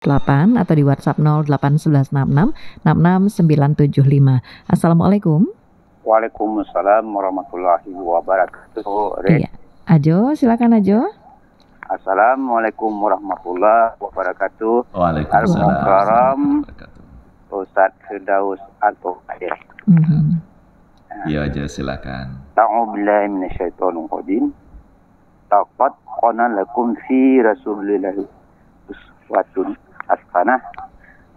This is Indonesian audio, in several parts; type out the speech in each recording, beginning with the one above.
atau di WhatsApp 08116666975. Assalamualaikum. Waalaikumsalam warahmatullahi wabarakatuh. Iya. Ajo, silakan Ajo. Assalamualaikum warahmatullahi wabarakatuh. Waalaikumsalam. Al-Mukarram Ustadz Firdaus atau Qadir. Iya aja, silakan. Ta'ubillahi minasyaitonir rajim. Laqad kana lakum fi rasulillahi uswatun hasanah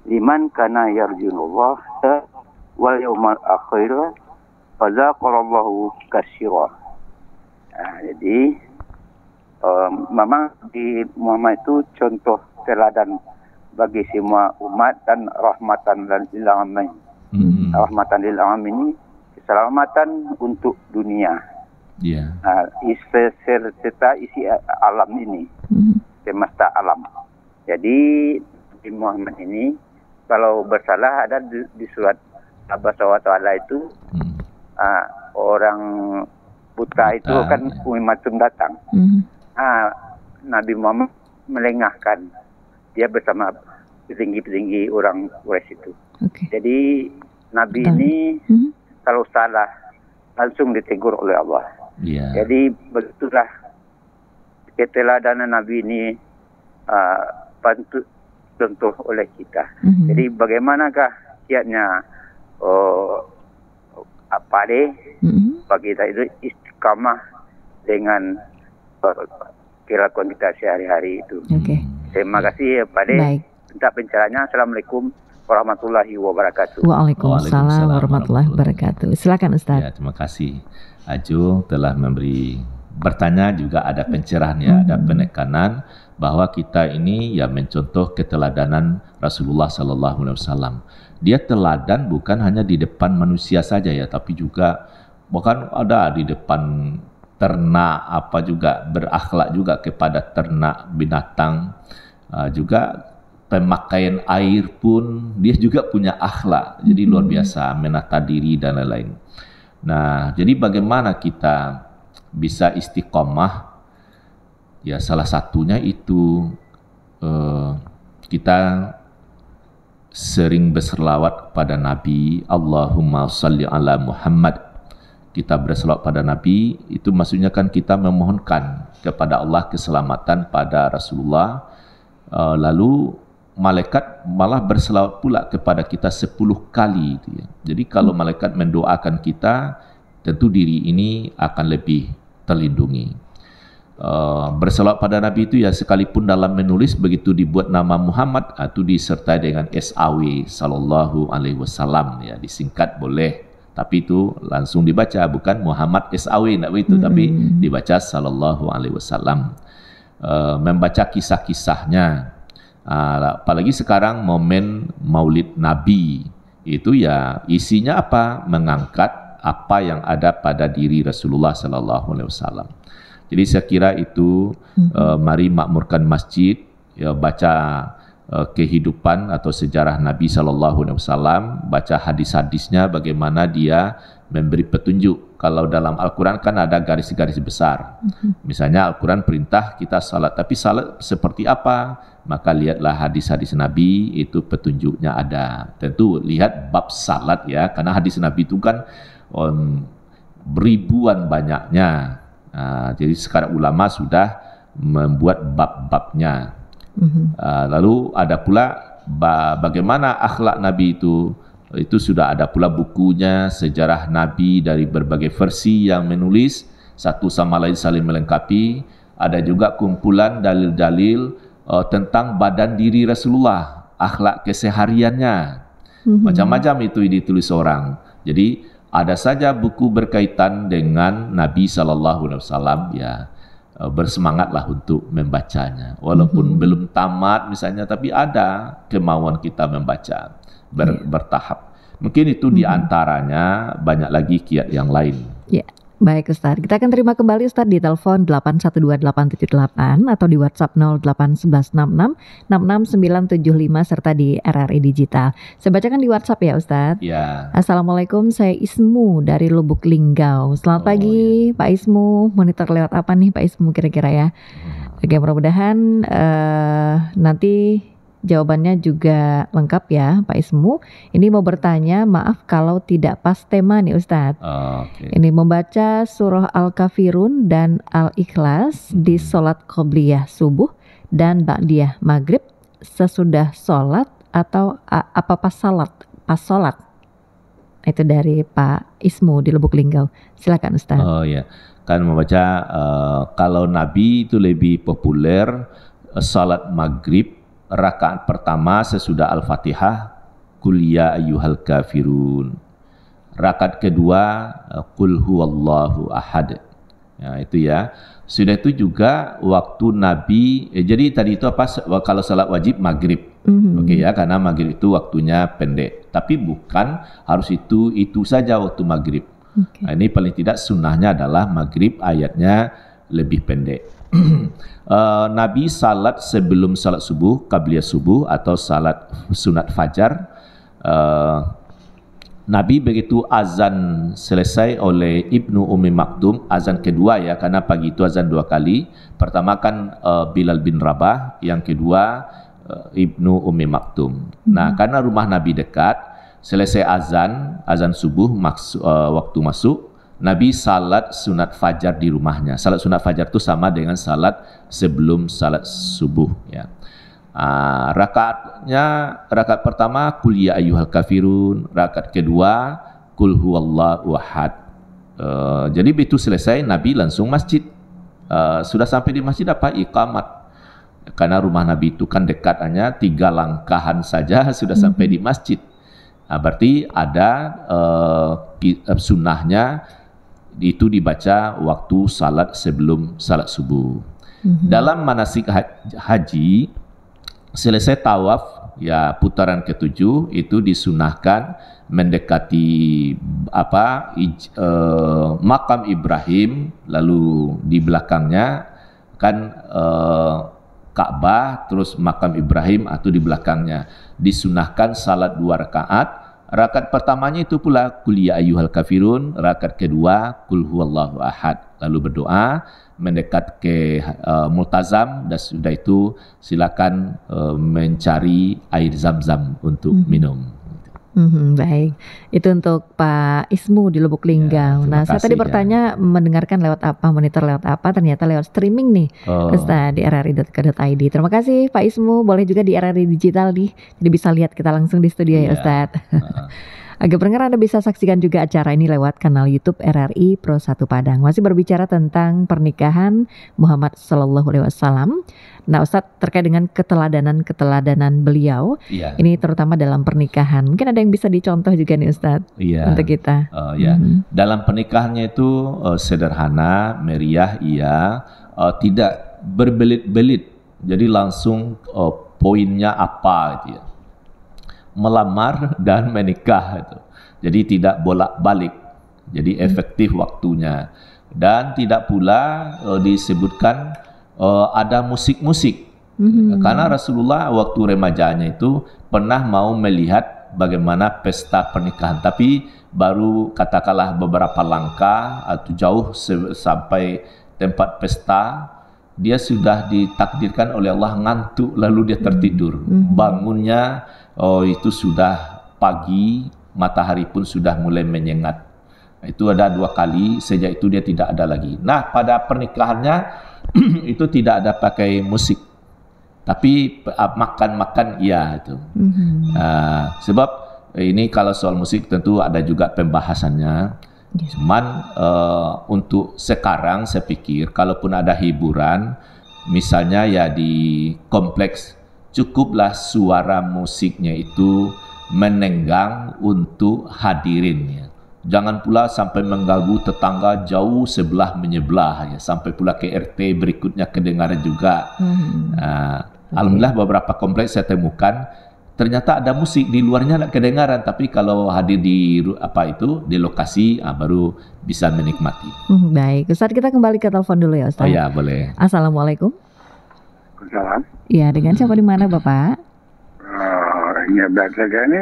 liman kana yarjullah wal yawmal akhir wa dzakarallahu katsira. Jadi memang di Muhammad itu contoh teladan bagi semua umat dan rahmatan lil alamin. Rahmatan lil alamin ini keselamatan untuk dunia. Iya. Serta isi alam ini, semesta alam. Jadi di Muhammad ini kalau bersalah ada di surat Allah SWT itu orang buta itu kan umatum datang. Nabi Muhammad melengahkan dia bersama petinggi-petinggi orang Quraisy itu. Jadi Nabi ini kalau salah langsung ditegur oleh Allah. Jadi begitulah keteladanan Nabi ini contoh oleh kita. Jadi bagaimanakah kiatnya bagi kita itu istiqamah dengan kelakuan kita sehari-hari itu. Terima kasih Pak De. Untuk pencerahannya. Assalamualaikum warahmatullahi wabarakatuh. Waalaikumsalam warahmatullahi wabarakatuh. Silakan Ustaz. Ya, terima kasih Ajo telah bertanya, juga ada pencerahan ya, ada penekanan bahwa kita ini ya mencontoh keteladanan Rasulullah SAW. Dia teladan bukan hanya di depan manusia saja ya, tapi juga bahkan ada di depan ternak apa juga, berakhlak juga kepada ternak binatang, juga pemakaian air pun dia juga punya akhlak. Jadi luar biasa, menata diri dan lain-lain. Nah, jadi bagaimana kita bisa istiqomah? Ya salah satunya itu kita sering berselawat kepada Nabi. Allahumma salli ala Muhammad. Kita berselawat pada Nabi, itu maksudnya kan kita memohonkan kepada Allah keselamatan pada Rasulullah. Lalu malaikat malah berselawat pula kepada kita 10 kali. Jadi kalau malaikat mendoakan kita, tentu diri ini akan lebih terlindungi. Berselawat pada Nabi itu ya sekalipun dalam menulis begitu dibuat nama Muhammad, itu disertai dengan SAW sallallahu alaihi wasallam ya, disingkat boleh, tapi itu langsung dibaca, bukan Muhammad SAW, tidak begitu, tapi dibaca sallallahu alaihi wasallam. Membaca kisah-kisahnya. Apalagi sekarang momen Maulid Nabi itu ya isinya apa? Mengangkat apa yang ada pada diri Rasulullah Sallallahu Alaihi Wasallam. Jadi saya kira itu mari makmurkan masjid, ya, baca kehidupan atau sejarah Nabi Sallallahu Alaihi Wasallam, baca hadis-hadisnya bagaimana dia memberi petunjuk. Kalau dalam Al-Quran kan ada garis-garis besar. Misalnya Al-Quran perintah kita salat, tapi salat seperti apa? Maka lihatlah hadis-hadis Nabi, itu petunjuknya ada. Tentu lihat bab salat ya, karena hadis Nabi itu kan ribuan banyaknya. Jadi sekarang ulama sudah membuat bab-babnya. Lalu ada pula bagaimana akhlak Nabi itu sudah ada pula bukunya, sejarah Nabi dari berbagai versi yang menulis, satu sama lain saling melengkapi. Ada juga kumpulan dalil-dalil tentang badan diri Rasulullah, akhlak kesehariannya, macam-macam itu ditulis orang. Jadi ada saja buku berkaitan dengan Nabi SAW ya, bersemangatlah untuk membacanya, walaupun belum tamat misalnya, tapi ada kemauan kita membaca bertahap. Mungkin itu diantaranya, banyak lagi kiat yang lain. Baik Ustaz, kita akan terima kembali Ustaz di telepon 812878 atau di WhatsApp 08116666975 serta di RRI Digital. Saya bacakan di WhatsApp ya Ustaz. Ya. Assalamualaikum, saya Ismu dari Lubuk Linggau. Selamat pagi Pak Ismu, monitor lewat apa nih Pak Ismu kira-kira ya? Oke, mudah-mudahan nanti Jawabannya juga lengkap ya Pak Ismu. Ini mau bertanya, maaf kalau tidak pas tema nih Ustadz. Ini membaca surah Al-Kafirun dan Al-Ikhlas di sholat qobliyah subuh dan ba'diyah maghrib sesudah sholat atau apa pas sholat? Pas sholat. Itu dari Pak Ismu di Lubuk Linggau. Silakan Ustadz. Oh ya, kan membaca kalau Nabi itu lebih populer sholat maghrib rakaat pertama sesudah Al-Fatihah, Qul ya ayyuhal kafirun. Rakaat kedua, Qul huwallahu ahad. Ya, itu ya. Sudah itu juga waktu Nabi, jadi tadi itu apa, kalau salat wajib maghrib. Oke ya, karena maghrib itu waktunya pendek. Tapi bukan harus itu saja waktu maghrib. Nah, ini paling tidak sunnahnya adalah maghrib ayatnya lebih pendek. Nabi salat sebelum salat subuh, qabliyah subuh atau salat sunat fajar. Nabi begitu azan selesai oleh Ibnu Ummi Maktum, azan kedua ya, karena pagi itu azan 2 kali. Pertama kan Bilal bin Rabah, yang kedua Ibnu Ummi Maktum. Nah, karena rumah Nabi dekat, selesai azan subuh waktu masuk, Nabi salat sunat fajar di rumahnya. Salat sunat fajar itu sama dengan salat sebelum salat subuh ya. Rakaat pertama Qul ya ayyuhal kafirun, rakaat kedua Qul huwallahu ahad. Jadi begitu selesai Nabi langsung masjid. Sudah sampai di masjid apa? Iqamat. Karena rumah Nabi itu kan dekat, hanya 3 langkahan saja sudah sampai di masjid. Berarti ada sunnahnya itu dibaca waktu salat sebelum salat subuh. Dalam manasik haji, selesai tawaf ya putaran ke-7 itu disunahkan mendekati makam Ibrahim, lalu di belakangnya kan Ka'bah, terus makam Ibrahim atau di belakangnya disunahkan salat 2 rakaat. Rakaat pertamanya itu pula Qul ya ayyuhal kafirun, rakaat kedua Qul huwallahu ahad. Lalu berdoa, mendekat ke multazam, dan sudah itu silakan mencari air zam-zam untuk minum. Baik, itu untuk Pak Ismu di Lubuk Linggau. Nah, saya tadi bertanya mendengarkan lewat apa, monitor lewat apa, ternyata lewat streaming nih, Ustaz, di rri.co.id. Terima kasih Pak Ismu, boleh juga di RRI Digital nih, jadi bisa lihat kita langsung di studio ya Ustaz. Agak pendengar Anda bisa saksikan juga acara ini lewat kanal YouTube RRI Pro 1 Padang. Masih berbicara tentang pernikahan Muhammad Sallallahu Alaihi Wasallam. Nah, Ustadz, terkait dengan keteladanan beliau, ini terutama dalam pernikahan. Mungkin ada yang bisa dicontoh juga nih Ustadz untuk kita. Dalam pernikahannya itu sederhana, meriah, tidak berbelit-belit. Jadi langsung poinnya apa gitu ya. Melamar dan menikah itu. Jadi tidak bolak-balik. Jadi efektif waktunya. Dan tidak pula disebutkan ada musik-musik. Karena Rasulullah waktu remajanya itu pernah mau melihat bagaimana pesta pernikahan, tapi baru katakanlah beberapa langkah atau jauh sampai tempat pesta, dia sudah ditakdirkan oleh Allah ngantuk, lalu dia tertidur. Bangunnya itu sudah pagi, matahari pun sudah mulai menyengat. Itu ada 2 kali, sejak itu dia tidak ada lagi. Nah, pada pernikahannya itu tidak ada pakai musik, tapi makan-makan itu. Sebab ini kalau soal musik tentu ada juga pembahasannya. Cuman untuk sekarang saya pikir kalaupun ada hiburan, misalnya ya di kompleks, cukuplah suara musiknya itu menenggang untuk hadirin ya. Jangan pula sampai mengganggu tetangga jauh sebelah menyebelah ya, sampai pula ke RT berikutnya kedengaran juga. Alhamdulillah beberapa kompleks saya temukan ternyata ada musik, di luarnya tidak kedengaran, tapi kalau hadir di di lokasi baru bisa menikmati. Baik, Ustaz, kita kembali ke telepon dulu ya Ustaz. Oh ya, boleh. Assalamualaikum. Waalaikumsalam. Iya, dengan siapa di mana Bapak? Ini Black ini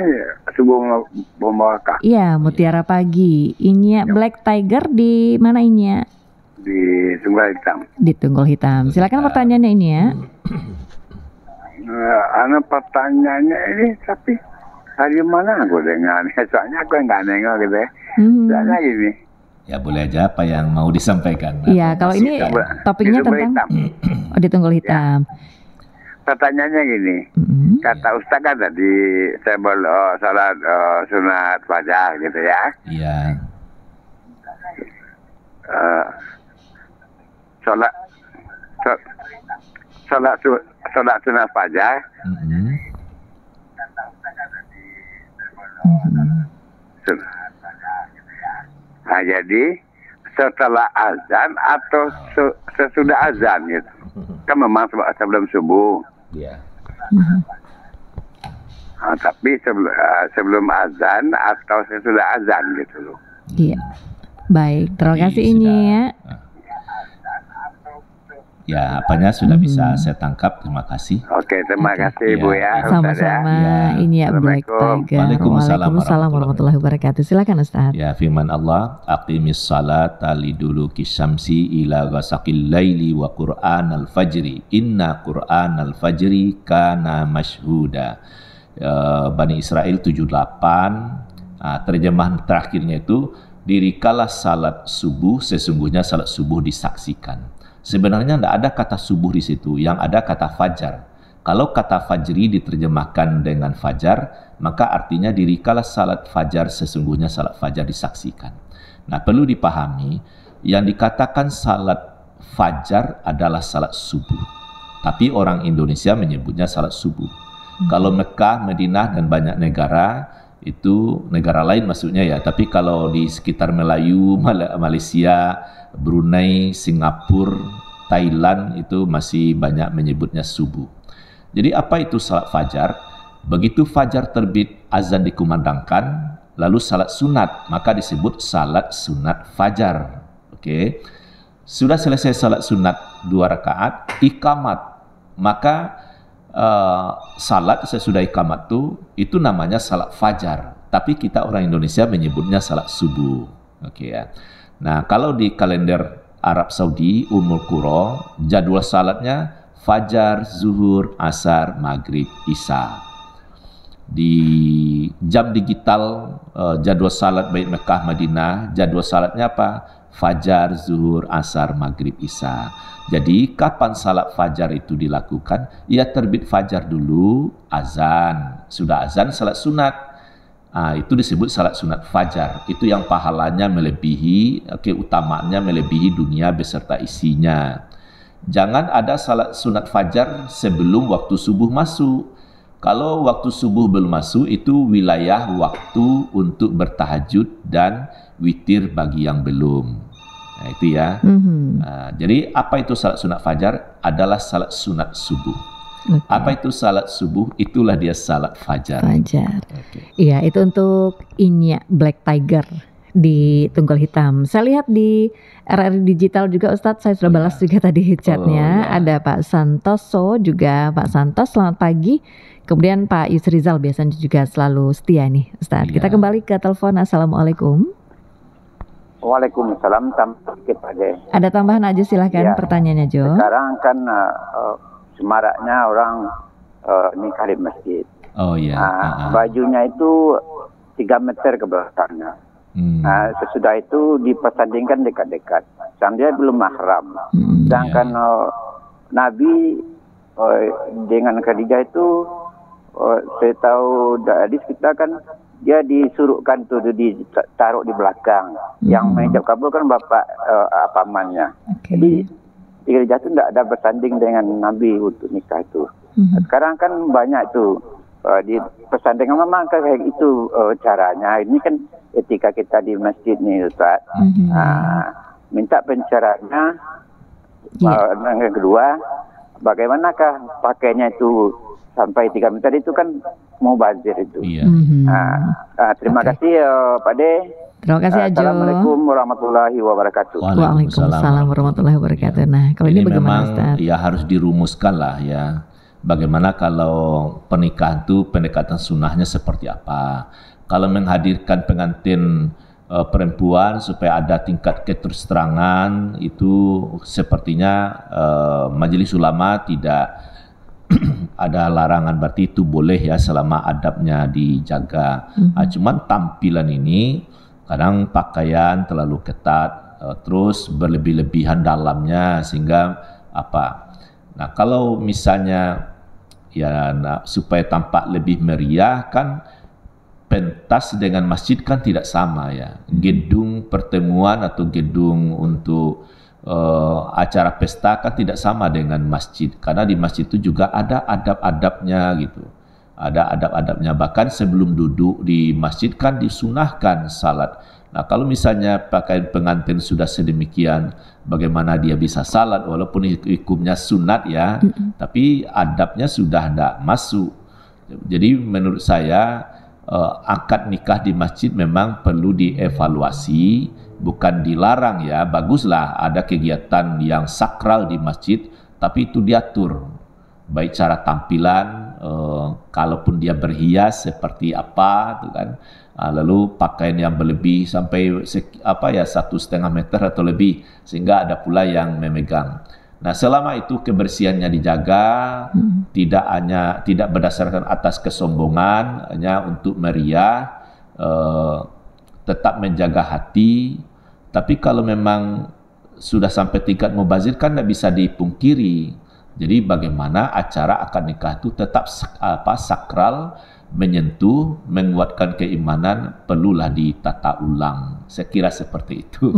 subuh Bombaka. Iya, Mutiara Pagi. Ini Black Tiger di mana ini? Di Tunggul Hitam. Di Tunggul Hitam. Silakan pertanyaannya ini ya. Ini Pertanyaannya ini tapi hari mana aku dengar? Soalnya aku nggak nengok gitu ya. Soalnya gini. Ya boleh aja apa yang mau disampaikan. Iya, kalau ini topiknya tentang di Tunggul Hitam. Ya. Pertanyaannya gini, kata Ustaz kan tadi saya salat sunat fajar gitu ya. Iya. Salat sunat fajar. Nah, jadi setelah azan atau sesudah azan gitu. Kan memang sebelum subuh. Iya. Tapi sebelum azan atau sesudah azan gitu loh. Iya. Baik, terima kasih ini ya. Ya, apanya sudah bisa saya tangkap. Terima kasih. Oke, terima kasih Bu ya. Sama-sama. Ya. Ini ya Black Tiger. Waalaikumsalam warahmatullahi wabarakatuh. Silakan Ustaz. Ya, firman Allah, aqimis salata liduluki syamsi ila ghasaqil laili wa qur'anal fajri. Inna qur'anal fajri kana mashhuda. Bani Israel 78. Terjemahan terakhirnya itu, dirikalah salat subuh, sesungguhnya salat subuh disaksikan. Sebenarnya tidak ada kata subuh di situ, yang ada kata fajar. Kalau kata fajri diterjemahkan dengan fajar, maka artinya dirikalah salat fajar, sesungguhnya salat fajar disaksikan. Nah, perlu dipahami, yang dikatakan salat fajar adalah salat subuh. Tapi orang Indonesia menyebutnya salat subuh. Kalau Mekah, Madinah, dan banyak negara, itu negara lain maksudnya ya. Tapi kalau di sekitar Melayu, Malaysia, Brunei, Singapura, Thailand itu masih banyak menyebutnya subuh. Jadi apa itu salat fajar? Begitu fajar terbit, azan dikumandangkan, lalu salat sunat, maka disebut salat sunat fajar. Oke. Sudah selesai salat sunat 2 rakaat, iqamat. Maka salat sesudah iqamat itu namanya salat fajar. Tapi kita orang Indonesia menyebutnya salat subuh. Oke ya. Nah, kalau di kalender Arab Saudi, Ummul Qura, jadwal salatnya fajar, zuhur, asar, maghrib, isya. Di jam digital, jadwal salat baik Mekah, Madinah, jadwal salatnya apa? Fajar, zuhur, asar, maghrib, isya. Jadi, kapan salat fajar itu dilakukan? Ya terbit fajar dulu, azan. Sudah azan, salat sunat. Itu disebut salat sunat fajar. Itu yang pahalanya melebihi, keutamaannya melebihi dunia beserta isinya. Jangan ada salat sunat fajar sebelum waktu subuh masuk. Kalau waktu subuh belum masuk, itu wilayah waktu untuk bertahajud dan witir bagi yang belum. Nah, itu ya. Jadi apa itu salat sunat fajar? Adalah salat sunat subuh. Okay. Apa itu salat subuh? Itulah dia salat fajar. Fajar. Iya, itu untuk Inya Black Tiger di Tunggul Hitam. Saya lihat di RRI Digital juga Ustadz, saya sudah balas juga tadi chatnya. Ada Pak Santoso juga. Pak Santos, selamat pagi. Kemudian Pak Yusrizal biasanya juga selalu setia nih Ustadz. Kita kembali ke telepon. Assalamualaikum. Waalaikumsalam. Ada tambahan aja silahkan pertanyaannya Jo. Sekarang kan semaraknya orang nikah di masjid. Oh iya. Bajunya itu 3 meter ke belakangnya. Sesudah itu dipersandingkan dekat-dekat. Sambil belum mahram. Sedangkan Nabi dengan Khadijah itu saya tahu hadis kita kan dia disuruhkan tuh ditaruh di belakang. Yang menghijab kabul kan bapak pamannya. Jadi Khadijah itu tidak ada bersanding dengan Nabi untuk nikah itu. Sekarang kan banyak tuh di persandingan memang kayak itu caranya. Ini kan etika kita di masjid nih Ustaz. Minta pencerahannya. Yang kedua, bagaimanakah pakainya itu sampai 3 meter itu kan mubazir itu. Terima kasih Pak De. Terima kasih Ajo. Assalamualaikum warahmatullahi wabarakatuh. Waalaikumsalam warahmatullahi wabarakatuh. Nah, kalau ini bagaimana Ustaz? Ya harus dirumuskan lah ya. Bagaimana kalau pernikahan itu pendekatan sunnahnya seperti apa? Kalau menghadirkan pengantin perempuan supaya ada tingkat keterus-terangan, itu sepertinya majelis ulama tidak ada larangan, berarti itu boleh ya selama adabnya dijaga. Cuman tampilan ini kadang pakaian terlalu ketat, terus berlebih-lebihan dalamnya sehingga apa. Nah kalau misalnya ya supaya tampak lebih meriah kan, pentas dengan masjid kan tidak sama ya. Gedung pertemuan atau gedung untuk acara pesta kan tidak sama dengan masjid, karena di masjid itu juga ada adab-adabnya gitu, ada adab-adabnya. Bahkan sebelum duduk di masjid kan disunahkan salat. Nah kalau misalnya pakaian pengantin sudah sedemikian, bagaimana dia bisa salat walaupun hukumnya sunat ya, tapi adabnya sudah tidak masuk. Jadi menurut saya akad nikah di masjid memang perlu dievaluasi, bukan dilarang ya. Baguslah ada kegiatan yang sakral di masjid, tapi itu diatur, baik cara tampilan, kalaupun dia berhias seperti apa itu kan, lalu pakaian yang berlebih sampai 1,5 meter atau lebih, sehingga ada pula yang memegang. Nah selama itu kebersihannya dijaga, tidak berdasarkan atas kesombongan, hanya untuk meriah, tetap menjaga hati. Tapi kalau memang sudah sampai tingkat mubazir kan tidak bisa dipungkiri. Jadi bagaimana acara akad nikah itu tetap sakral, menyentuh, menguatkan keimanan, perlulah ditata ulang. Saya kira seperti itu.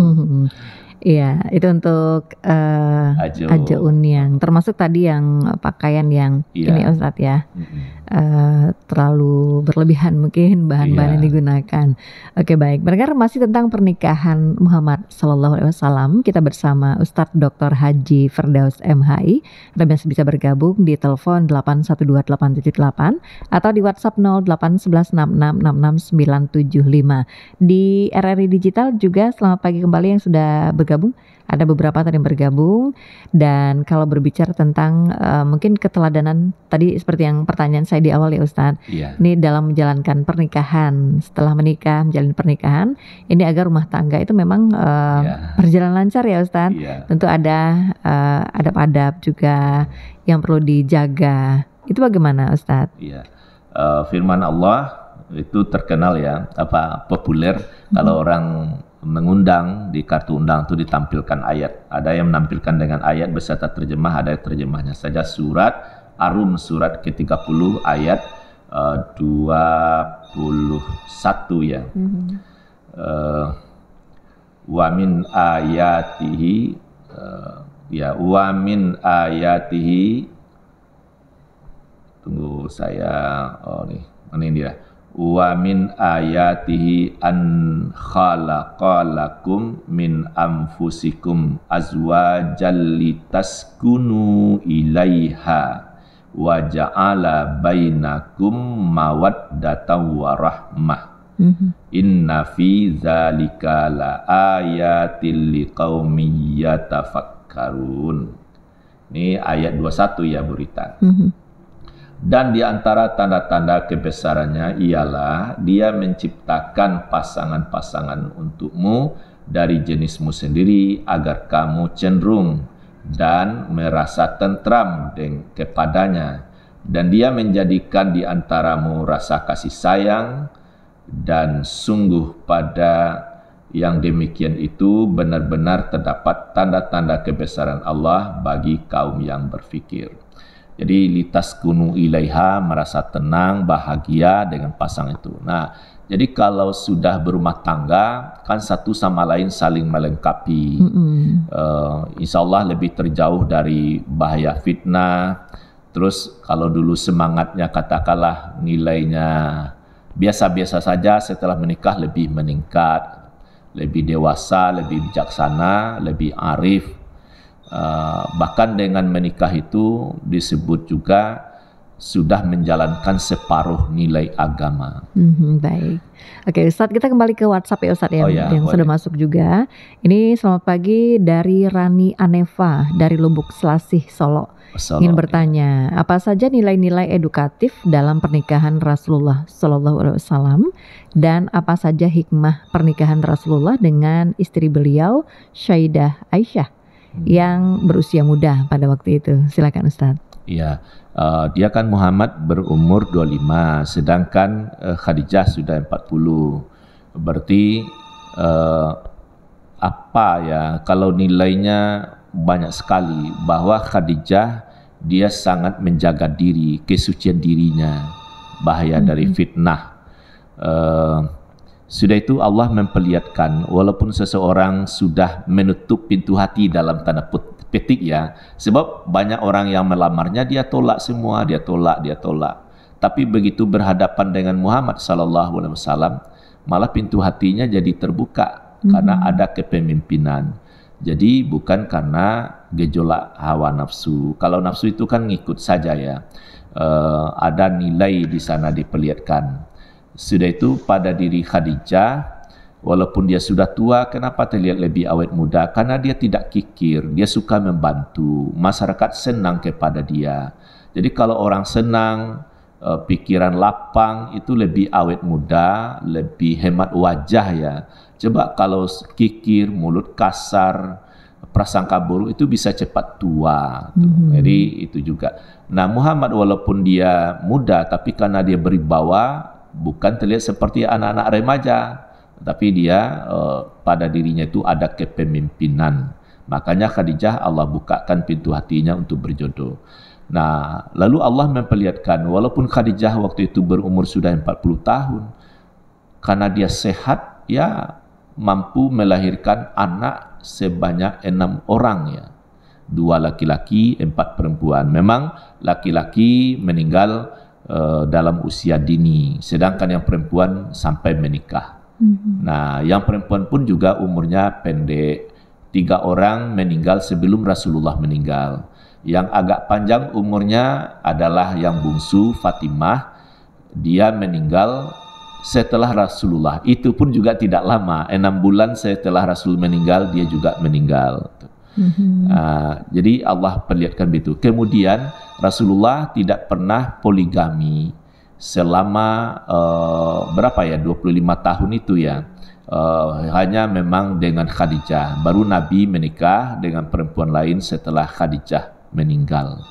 Iya, itu untuk ajaun yang termasuk tadi yang pakaian yang ini Ustadz ya, terlalu berlebihan mungkin bahan-bahan yang digunakan. Oke baik, berbicara masih tentang pernikahan Muhammad SAW, kita bersama Ustadz Dr. Haji Firdaus MHI. Anda masih bisa bergabung di telepon 812878 atau di WhatsApp 08196666975. Di RRI Digital juga selamat pagi kembali yang sudah bergabung. Ada beberapa tadi yang bergabung. Dan kalau berbicara tentang mungkin keteladanan tadi seperti yang pertanyaan saya di awal ya Ustadz, ini dalam menjalankan pernikahan, setelah menikah menjalani pernikahan ini agar rumah tangga itu memang berjalan lancar ya Ustadz. Tentu ada adab-adab juga yang perlu dijaga. Itu bagaimana Ustadz? Firman Allah itu terkenal ya, populer kalau orang mengundang di kartu undang itu ditampilkan ayat. Ada yang menampilkan dengan ayat beserta terjemah, ada terjemahnya saja. Surat Ar-Rum surat ke-30 ayat 21 ya. Wa min ayatihi wa min ayatihi, tunggu saya ini dia. Wa min ayatihi an khalaqalakum min anfusikum azwajal litaskunu ilaiha wa ja'ala bainakum mawaddatan wa rahmah. Inna fi dzalika la ayatil liqaumin yatafakkarun. Ini ayat 21 ya Bu Rita. Dan di antara tanda-tanda kebesarannya ialah dia menciptakan pasangan-pasangan untukmu dari jenismu sendiri agar kamu cenderung dan merasa tentram kepadanya. Dan dia menjadikan di antaramu rasa kasih sayang, dan sungguh pada yang demikian itu benar-benar terdapat tanda-tanda kebesaran Allah bagi kaum yang berfikir. Jadi litas kunu ilaiha, merasa tenang, bahagia dengan pasangan itu. Nah, jadi kalau sudah berumah tangga, kan satu sama lain saling melengkapi. Insya Allah lebih terjauh dari bahaya fitnah. Terus kalau dulu semangatnya katakanlah nilainya biasa-biasa saja, setelah menikah lebih meningkat, lebih dewasa, lebih bijaksana, lebih arif. Bahkan dengan menikah itu disebut juga sudah menjalankan separuh nilai agama. Baik. Oke Ustadz, kita kembali ke WhatsApp ya Ustadz yang sudah masuk juga. Ini selamat pagi dari Rani Aneva dari Lubuk Selasih, Solo. Ingin bertanya, apa saja nilai-nilai edukatif dalam pernikahan Rasulullah SAW dan apa saja hikmah pernikahan Rasulullah dengan istri beliau Syaidah Aisyah yang berusia muda pada waktu itu? Silakan Ustadz. Iya, dia kan Muhammad berumur 25, sedangkan Khadijah sudah 40. Berarti apa ya, kalau nilainya banyak sekali, bahwa Khadijah dia sangat menjaga diri, kesucian dirinya, bahaya dari fitnah. Sudah itu Allah memperlihatkan, walaupun seseorang sudah menutup pintu hati dalam tanda petik ya, sebab banyak orang yang melamarnya, dia tolak semua, dia tolak. Tapi begitu berhadapan dengan Muhammad SAW, malah pintu hatinya jadi terbuka karena ada kepemimpinan. Jadi bukan karena gejolak hawa nafsu. Kalau nafsu itu kan ngikut saja ya. Ada nilai di sana diperlihatkan. Sudah itu pada diri Khadijah, walaupun dia sudah tua, kenapa terlihat lebih awet muda? Karena dia tidak kikir, dia suka membantu. Masyarakat senang kepada dia. Jadi kalau orang senang, pikiran lapang, itu lebih awet muda, lebih hemat wajah ya. Coba kalau kikir, mulut kasar, prasangka buruk, itu bisa cepat tua. Jadi itu juga. Nah, Muhammad walaupun dia muda, tapi karena dia berwibawa, bukan terlihat seperti anak-anak remaja, tapi dia pada dirinya itu ada kepemimpinan. Makanya Khadijah Allah bukakan pintu hatinya untuk berjodoh. Nah, lalu Allah memperlihatkan, walaupun Khadijah waktu itu berumur sudah 40 tahun, karena dia sehat, ya mampu melahirkan anak sebanyak 6 orang ya. 2 laki-laki, 4 perempuan. Memang laki-laki meninggal dalam usia dini, sedangkan yang perempuan sampai menikah. Nah, yang perempuan pun juga umurnya pendek. 3 orang meninggal sebelum Rasulullah meninggal. Yang agak panjang umurnya adalah yang bungsu, Fatimah. Dia meninggal setelah Rasulullah. Itu pun juga tidak lama, 6 bulan setelah Rasul meninggal, dia juga meninggal. Jadi Allah perlihatkan begitu. Kemudian Rasulullah tidak pernah poligami selama 25 tahun itu ya. Hanya memang dengan Khadijah. Baru Nabi menikah dengan perempuan lain setelah Khadijah meninggal.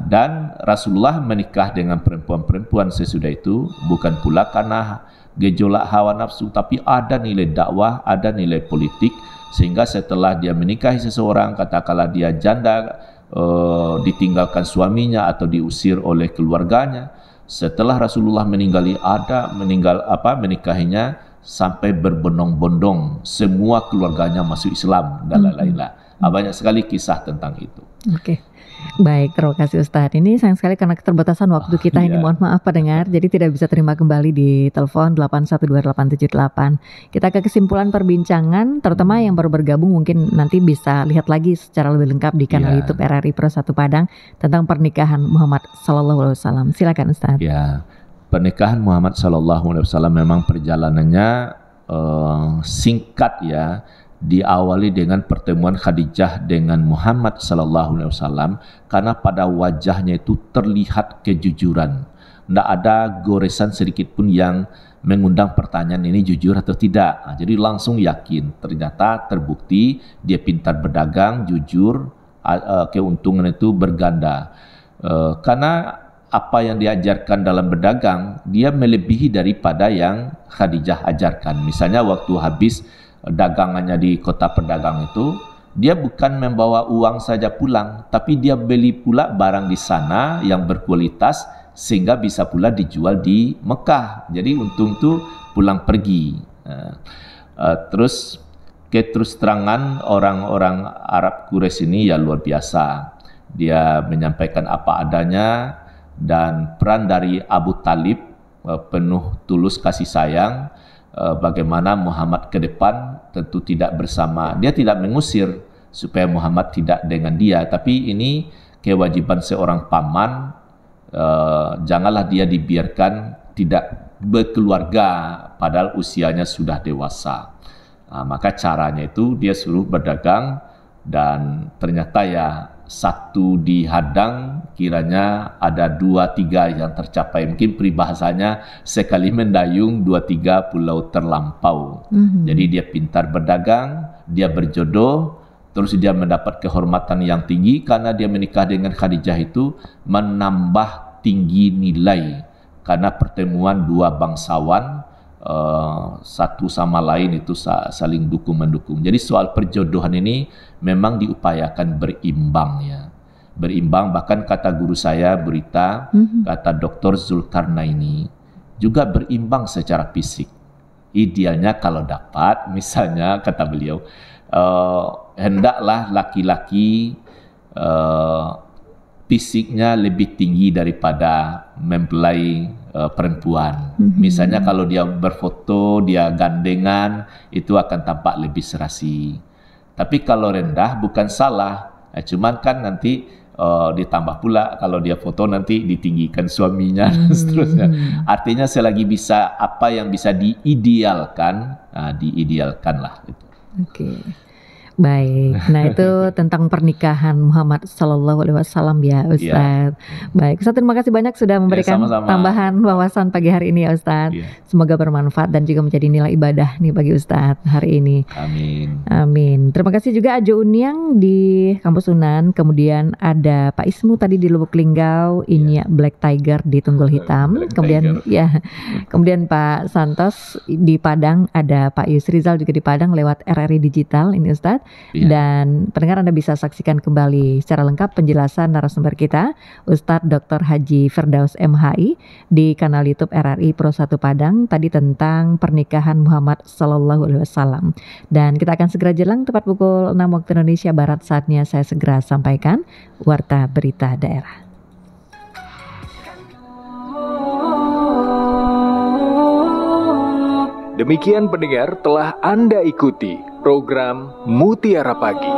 Dan Rasulullah menikah dengan perempuan-perempuan sesudah itu bukan pula karena gejolak hawa nafsu, tapi ada nilai dakwah, ada nilai politik, sehingga setelah dia menikahi seseorang, katakanlah dia janda, ditinggalkan suaminya atau diusir oleh keluarganya, setelah Rasulullah menikahinya sampai berbondong-bondong, semua keluarganya masuk Islam dan lain-lain. Banyak sekali kisah tentang itu. Oke. Baik, terima kasih Ustadz. Ini sayang sekali karena keterbatasan waktu kita ini, mohon maaf pendengar, jadi tidak bisa terima kembali di telepon 8122878. Kita ke kesimpulan perbincangan, terutama yang baru bergabung mungkin nanti bisa lihat lagi secara lebih lengkap di kanal YouTube RRI Pro 1 Padang tentang pernikahan Muhammad SAW. Silakan Ustadz. Ya, pernikahan Muhammad SAW memang perjalanannya singkat ya. Diawali dengan pertemuan Khadijah dengan Muhammad SAW, karena pada wajahnya itu terlihat kejujuran. Tidak ada goresan sedikit pun yang mengundang pertanyaan ini jujur atau tidak. Jadi langsung yakin, ternyata terbukti dia pintar berdagang, jujur, keuntungan itu berganda. Karena apa yang diajarkan dalam berdagang, dia melebihi daripada yang Khadijah ajarkan. Misalnya waktu habis dagangannya di kota pedagang itu, dia bukan membawa uang saja pulang, tapi dia beli pula barang di sana yang berkualitas sehingga bisa pula dijual di Mekah. Jadi untung tuh pulang pergi. Terus terangan orang-orang Arab Quraisy ini ya luar biasa. Dia menyampaikan apa adanya, dan peran dari Abu Talib penuh tulus kasih sayang. Bagaimana Muhammad ke depan tentu tidak bersama, dia tidak mengusir supaya Muhammad tidak dengan dia, tapi ini kewajiban seorang paman, janganlah dia dibiarkan tidak berkeluarga padahal usianya sudah dewasa. Maka caranya itu dia suruh berdagang, dan ternyata ya satu dihadang, kiranya ada 2-3 yang tercapai. Mungkin peribahasanya sekali mendayung 2-3 pulau terlampau. Jadi dia pintar berdagang, dia berjodoh, terus dia mendapat kehormatan yang tinggi karena dia menikah dengan Khadijah itu menambah tinggi nilai karena pertemuan dua bangsawan satu sama lain itu saling dukung-mendukung. Jadi soal perjodohan ini memang diupayakan berimbang ya. Berimbang, bahkan kata guru saya berita, kata Dr. Zulkarnaini juga berimbang secara fisik. Idealnya kalau dapat, misalnya kata beliau, hendaklah laki-laki fisiknya lebih tinggi daripada mempelai perempuan. Misalnya kalau dia berfoto, dia gandengan, itu akan tampak lebih serasi. Tapi kalau rendah bukan salah, cuman kan nanti ditambah pula kalau dia foto nanti ditinggikan suaminya dan seterusnya. Artinya selagi bisa apa yang bisa diidealkan, diidealkanlah itu. Oke. Baik, nah itu tentang pernikahan Muhammad Sallallahu Alaihi Wasallam ya Ustadz. Baik, Ustadz terima kasih banyak sudah memberikan tambahan wawasan pagi hari ini ya Ustadz. Semoga bermanfaat dan juga menjadi nilai ibadah nih bagi Ustadz hari ini. Amin. Amin. Terima kasih juga Ajo Uniang di Kampus Unan, kemudian ada Pak Ismu tadi di Lubuk Linggau, Inya Black Tiger di Tunggul Hitam, kemudian kemudian Pak Santos di Padang, ada Pak Yusrizal juga di Padang lewat RRI Digital ini Ustadz. Dan pendengar Anda bisa saksikan kembali secara lengkap penjelasan narasumber kita Ustadz Dr. Haji Firdaus MHI di kanal YouTube RRI Pro 1 Padang tadi tentang pernikahan Muhammad Sallallahu Alaihi Wasallam. Dan kita akan segera jelang tepat pukul 6 waktu Indonesia Barat, saatnya saya segera sampaikan Warta Berita Daerah. Demikian pendengar, telah Anda ikuti program Mutiara Pagi.